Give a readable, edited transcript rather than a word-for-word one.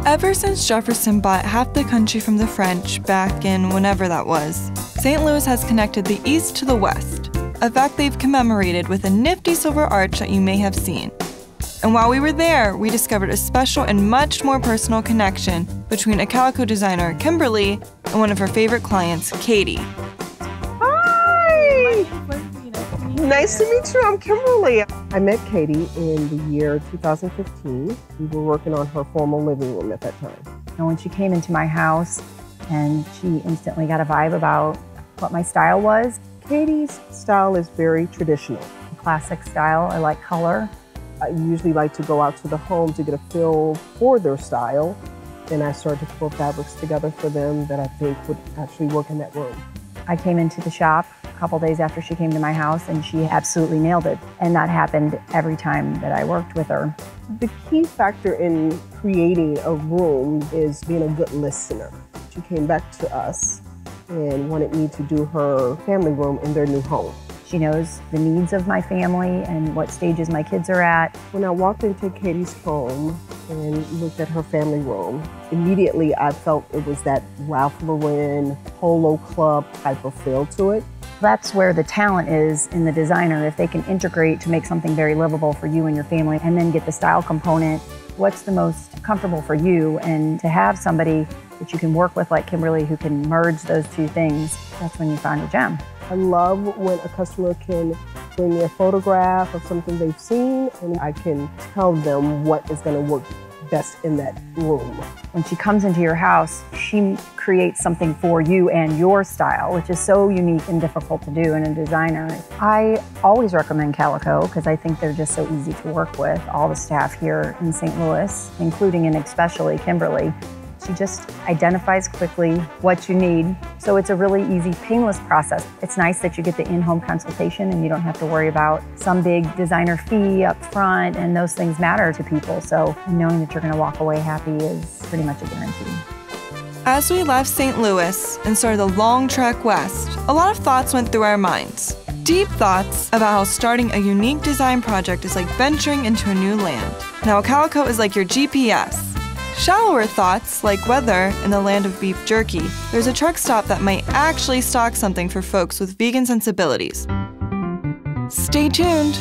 Ever since Jefferson bought half the country from the French back in whenever that was, St. Louis has connected the East to the West, a fact they've commemorated with a nifty silver arch that you may have seen. And while we were there, we discovered a special and much more personal connection between a Calico designer, Kimberly, and one of her favorite clients, Katie. Hi! Nice to meet you. I'm Kimberly. I met Katie in the year 2015. We were working on her formal living room at that time. And when she came into my house, and she instantly got a vibe about what my style was. Katie's style is very traditional. Classic style. I like color. I usually like to go out to the home to get a feel for their style. And I started to pull fabrics together for them that I think would actually work in that room. I came into the shop a couple days after she came to my house, and she absolutely nailed it. And that happened every time that I worked with her. The key factor in creating a room is being a good listener. She came back to us and wanted me to do her family room in their new home. She knows the needs of my family and what stages my kids are at. When I walked into Katie's home and looked at her family room, immediately I felt it was that Ralph Lauren Polo Club type of feel to it. That's where the talent is in the designer, if they can integrate to make something very livable for you and your family and then get the style component. What's the most comfortable for you? And to have somebody that you can work with like Kimberly who can merge those two things, that's when you find a gem. I love when a customer can bring me a photograph of something they've seen and I can tell them what is going to work best in that room. When she comes into your house, she creates something for you and your style, which is so unique and difficult to do in a designer. I always recommend Calico because I think they're just so easy to work with. All the staff here in St. Louis, including and especially Kimberly, she just identifies quickly what you need. So it's a really easy, painless process. It's nice that you get the in-home consultation and you don't have to worry about some big designer fee up front, and those things matter to people. So knowing that you're going to walk away happy is pretty much a guarantee. As we left St. Louis and started the long trek west, a lot of thoughts went through our minds. Deep thoughts about how starting a unique design project is like venturing into a new land. Now Calico is like your GPS. Shallower thoughts, like whether, in the land of beef jerky, there's a truck stop that might actually stock something for folks with vegan sensibilities. Stay tuned!